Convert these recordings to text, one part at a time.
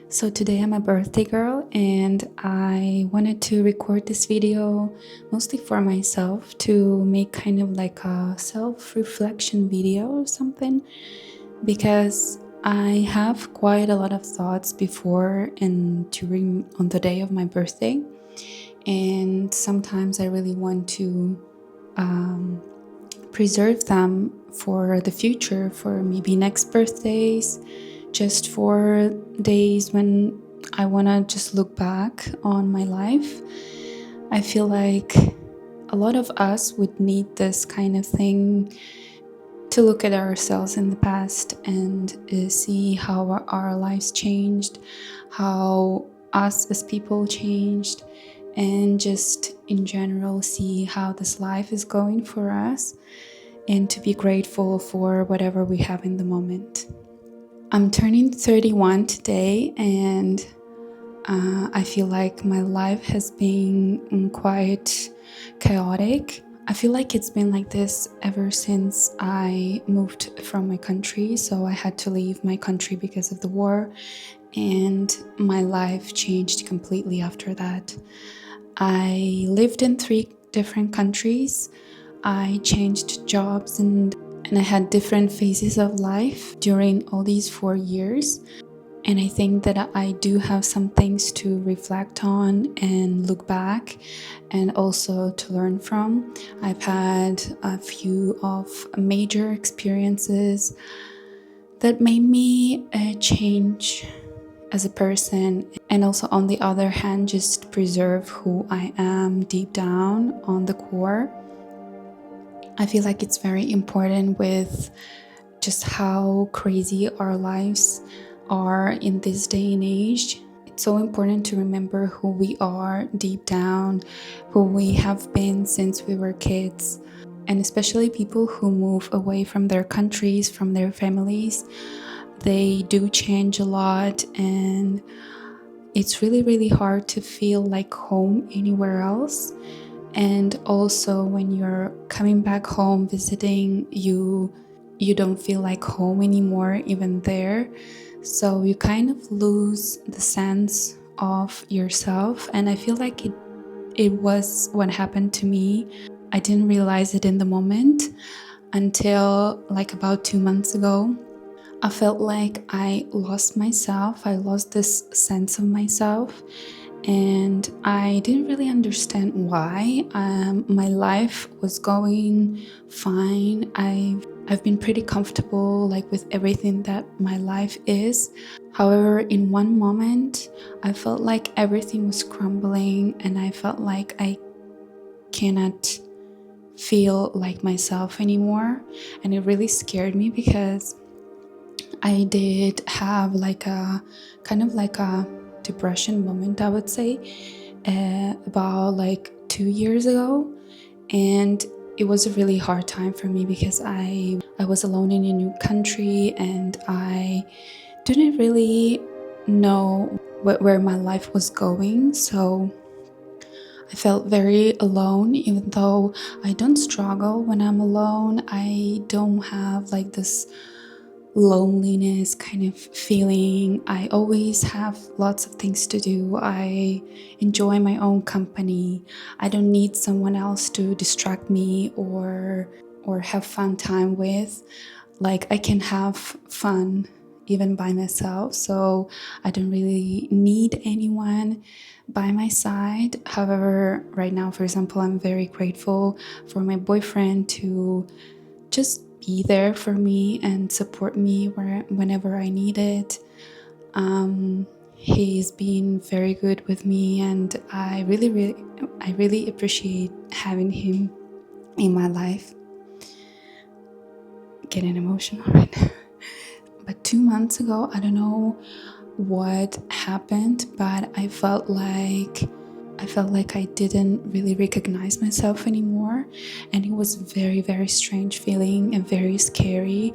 So today I'm a birthday girl and I wanted to record this video mostly for myself to make kind of like a self-reflection video or something, because I have quite a lot of thoughts before and during on the day of my birthday, and sometimes I really want to preserve them for the future, for maybe next birthdays, just for days when I want to just look back on my life. I feel like a lot of us would need this kind of thing to look at ourselves in the past and see how our lives changed, how us as people changed, and just in general see how this life is going for us, and to be grateful for whatever we have in the moment. I'm turning 31 today, and I feel like my life has been quite chaotic. I feel like it's been like this ever since I moved from my country. So I had to leave my country because of the war, and my life changed completely after that. I lived in 3 different countries. I changed jobs and I had different phases of life during all these 4 years. And I think that I do have some things to reflect on and look back and also to learn from. I've had a few of major experiences that made me change as a person, and also on the other hand just preserve who I am deep down on the core. I feel like it's very important with just how crazy our lives are in this day and age. It's so important to remember who we are deep down, who we have been since we were kids, and especially people who move away from their countries, from their families. They do change a lot, and it's really, really hard to feel like home anywhere else. And also when you're coming back home visiting, you don't feel like home anymore even there. So you kind of lose the sense of yourself, and I feel like it was what happened to me. I didn't realize it in the moment until like about 2 months ago. I felt like I lost myself. I lost this sense of myself, and I didn't really understand why. My life was going fine. I've been pretty comfortable like with everything that my life is. However, in one moment, I felt like everything was crumbling, and I felt like I cannot feel like myself anymore. And it really scared me because I did have like a kind of like a depression moment, I would say, about like 2 years ago. And it was a really hard time for me because I was alone in a new country, and I didn't really know where my life was going. So I felt very alone, even though I don't struggle when I'm alone. I don't have like this loneliness kind of feeling. I always have lots of things to do. I enjoy my own company. I don't need someone else to distract me or have fun time with. Like, I can have fun even by myself, so I don't really need anyone by my side. However, right now, for example, I'm very grateful for my boyfriend to just be there for me and support me whenever I need it. He's been very good with me, and I really appreciate having him in my life. Getting emotional right now. But 2 months ago, I don't know what happened, but I felt like I didn't really recognize myself anymore, and it was very, very strange feeling and very scary.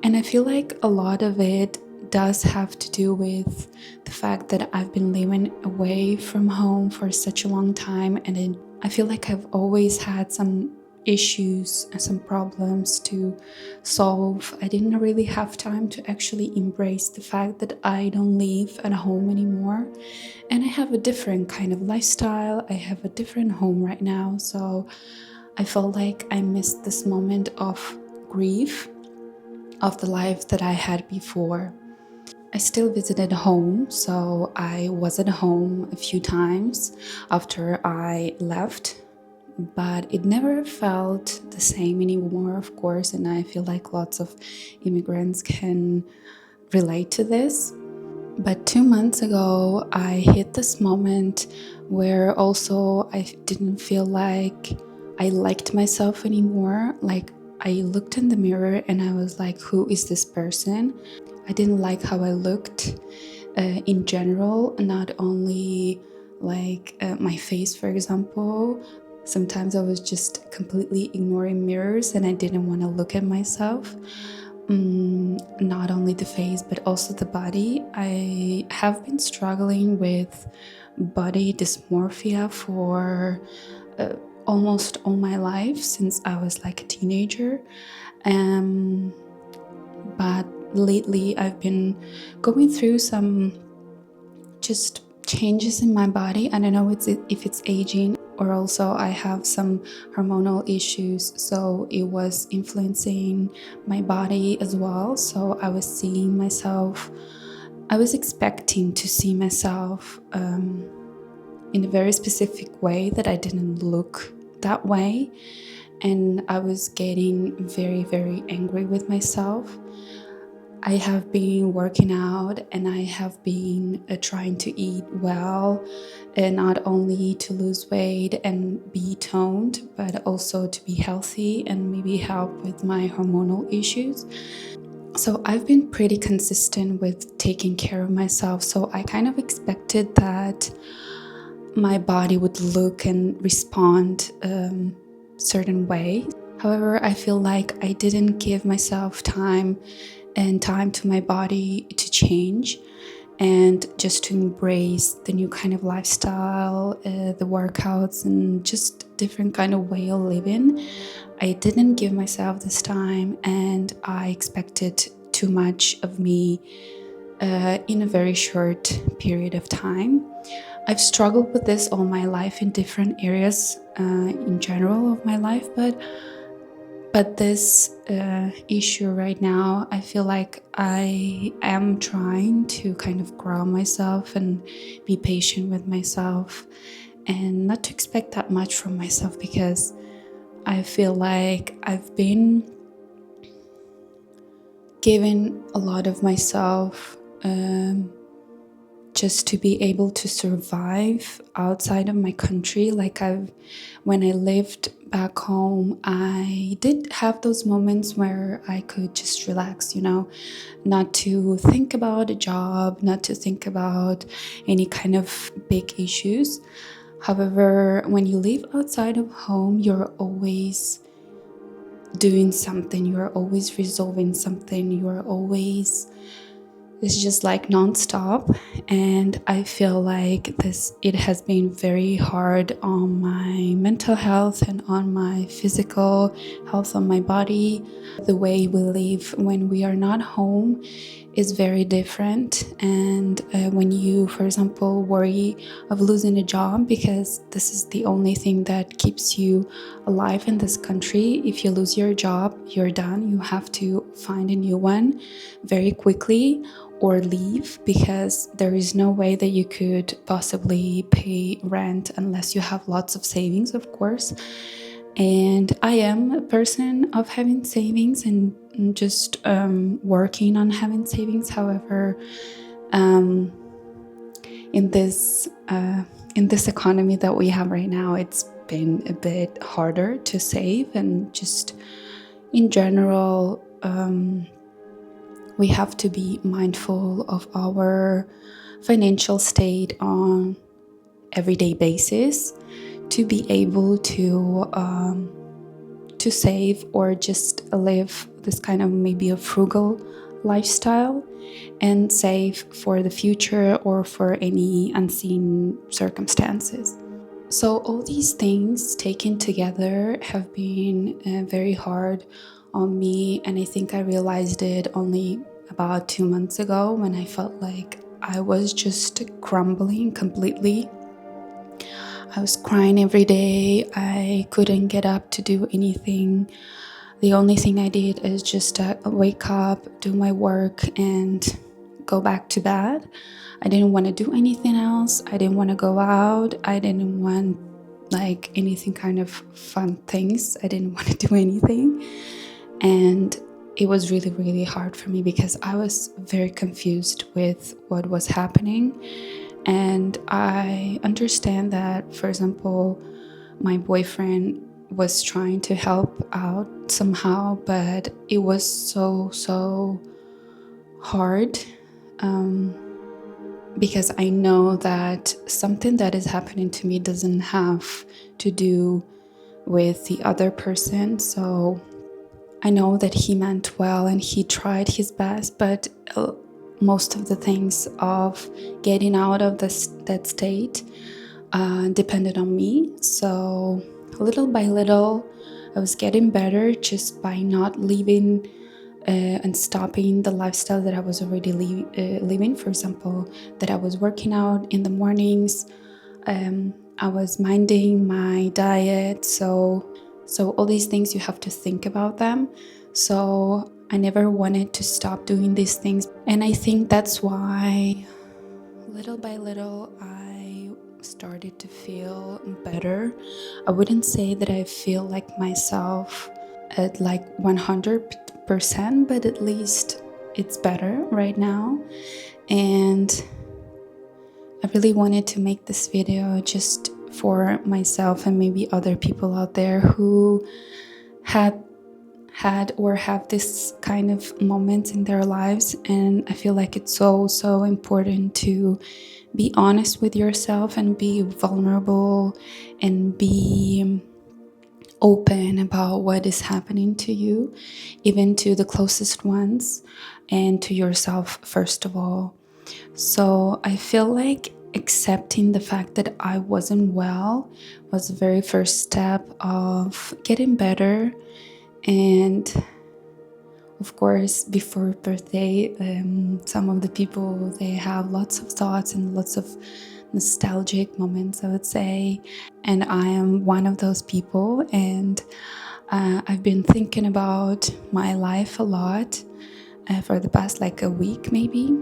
And I feel like a lot of it does have to do with the fact that I've been living away from home for such a long time, and I feel like I've always had some issues and some problems to solve. I didn't really have time to actually embrace the fact that I don't live at home anymore and I have a different kind of lifestyle. I have a different home right now. So I felt like I missed this moment of grief of the life that I had before. I still visited home, so I was at home a few times after I left, but it never felt the same anymore, of course, and I feel like lots of immigrants can relate to this. But 2 months ago, I hit this moment where also I didn't feel like I liked myself anymore. Like, I looked in the mirror and I was like, who is this person? I didn't like how I looked in general, not only like my face, for example. Sometimes I was just completely ignoring mirrors and I didn't want to look at myself. Not only the face, but also the body. I have been struggling with body dysmorphia for uh, almost all my life since I was like a teenager. Um, but lately I've been going through some just changes in my body. I don't know if it's aging or also I have some hormonal issues, so it was influencing my body as well. So I was seeing myself, I was expecting to see myself in a very specific way that I didn't look that way, and I was getting very, very angry with myself. I have been working out and I have been trying to eat well, and not only to lose weight and be toned, but also to be healthy and maybe help with my hormonal issues. So I've been pretty consistent with taking care of myself. So I kind of expected that my body would look and respond certain way. However, I feel like I didn't give myself time and time to my body to change and just to embrace the new kind of lifestyle, the workouts, and just different kind of way of living. I didn't give myself this time, and I expected too much of me in a very short period of time. I've struggled with this all my life in different areas in general of my life, but this issue right now, I feel like I am trying to kind of grow myself and be patient with myself and not to expect that much from myself, because I feel like I've been giving a lot of myself just to be able to survive outside of my country. Like when I lived back home, I did have those moments where I could just relax, not to think about a job, not to think about any kind of big issues. However, when you live outside of home, you're always doing something, you're always resolving something, you're always, it's just like nonstop. And I feel like it has been very hard on my mental health and on my physical health, on my body. The way we live when we are not home is very different. And when you, for example, worry of losing a job, because this is the only thing that keeps you alive in this country, if you lose your job, you're done. You have to find a new one very quickly or leave, because there is no way that you could possibly pay rent unless you have lots of savings, of course. And I am a person of having savings and just working on having savings. However, in this economy that we have right now, it's been a bit harder to save, and just in general, we have to be mindful of our financial state on everyday basis to be able to save or just live this kind of maybe a frugal lifestyle and save for the future or for any unseen circumstances. So, all these things taken together have been very hard on me, and I think I realized it only about 2 months ago when I felt like I was just crumbling completely. I was crying every day, I couldn't get up to do anything. The only thing I did is just wake up, do my work, and go back to bed. I didn't want to do anything else. I didn't want to go out. I didn't want like anything kind of fun things. I didn't want to do anything. And it was really, really hard for me because I was very confused with what was happening. And I understand that, for example, my boyfriend was trying to help out somehow, but it was so hard, because I know that something that is happening to me doesn't have to do with the other person. So I know that he meant well and he tried his best, but most of the things of getting out of that state depended on me. So little by little, I was getting better just by not leaving and stopping the lifestyle that I was already living. For example, that I was working out in the mornings. I was minding my diet. So all these things, you have to think about them. So I never wanted to stop doing these things. And I think that's why little by little I started to feel better. I wouldn't say that I feel like myself at like 100%, but at least it's better right now. And I really wanted to make this video just for myself and maybe other people out there who had or have this kind of moments in their lives. And I feel like it's so important to be honest with yourself and be vulnerable and be open about what is happening to you, even to the closest ones and to yourself first of all. So I feel like accepting the fact that I wasn't well was the very first step of getting better. And of course, before birthday, some of the people, they have lots of thoughts and lots of nostalgic moments, I would say. And I am one of those people. And I've been thinking about my life a lot for the past like a week maybe.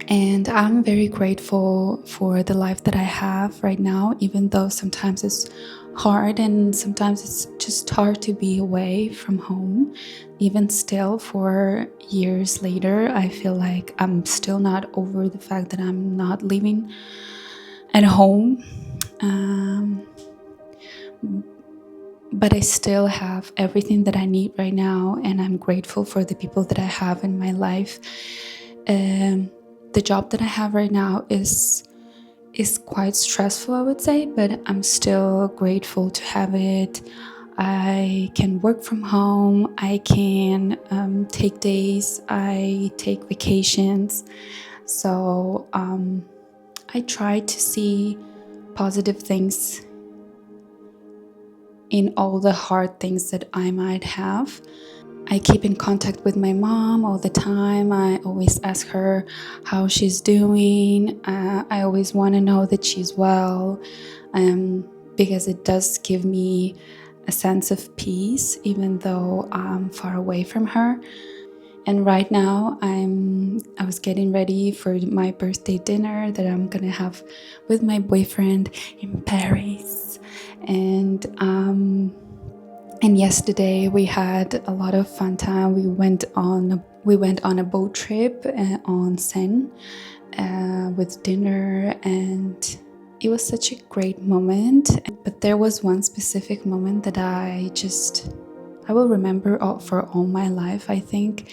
And I'm very grateful for the life that I have right now, even though sometimes it's hard and sometimes it's just hard to be away from home. Even still, for years later, I feel like I'm still not over the fact that I'm not living at home. But I still have everything that I need right now, and I'm grateful for the people that I have in my life. The job that I have right now is quite stressful, I would say, but I'm still grateful to have it. I can work from home. I can take days. I take vacations. So I try to see positive things in all the hard things that I might have. I keep in contact with my mom all the time. I always ask her how she's doing. I always want to know that she's well, because it does give me a sense of peace, even though I'm far away from her. And right now, I was getting ready for my birthday dinner that I'm gonna have with my boyfriend in Paris, and yesterday we had a lot of fun time. We went on a boat trip on Seine with dinner, and it was such a great moment. But there was one specific moment that I will remember for all my life. I think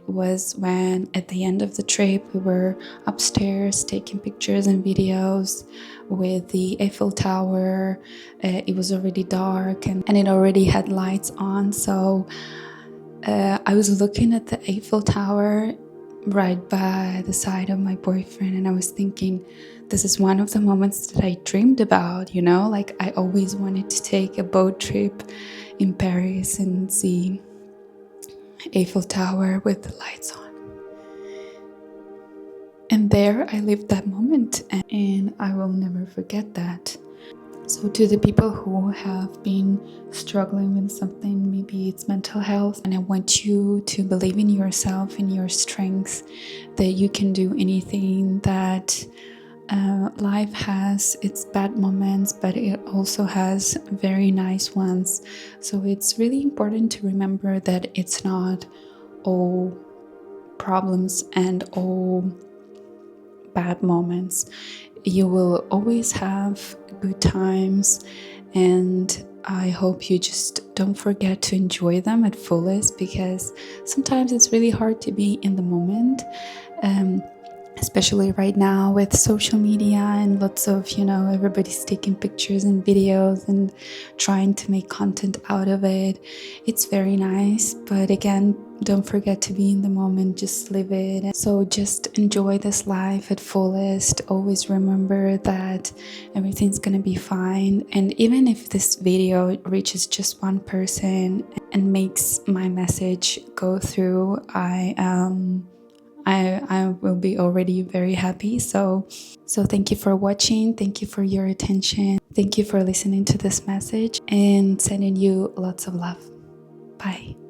it was when at the end of the trip we were upstairs taking pictures and videos with the Eiffel Tower. It was already dark and it already had lights on, so I was looking at the Eiffel Tower right by the side of my boyfriend, and I was thinking, this is one of the moments that I dreamed about, like I always wanted to take a boat trip in Paris and see Eiffel Tower with the lights on. And there I lived that moment, and I will never forget that. So to the people who have been struggling with something, maybe it's mental health, and I want you to believe in yourself, in your strengths, that you can do anything, that life has its bad moments, but it also has very nice ones. So it's really important to remember that it's not all problems and all bad moments. You will always have good times, and I hope you just don't forget to enjoy them at fullest, because sometimes it's really hard to be in the moment. Especially right now with social media and lots of, everybody's taking pictures and videos and trying to make content out of it. It's very nice, but again, don't forget to be in the moment, just live it. So just enjoy this life at fullest. Always remember that everything's gonna be fine. And even if this video reaches just one person and makes my message go through, I will be already very happy. So thank you for watching. Thank you for your attention. Thank you for listening to this message, and sending you lots of love. Bye.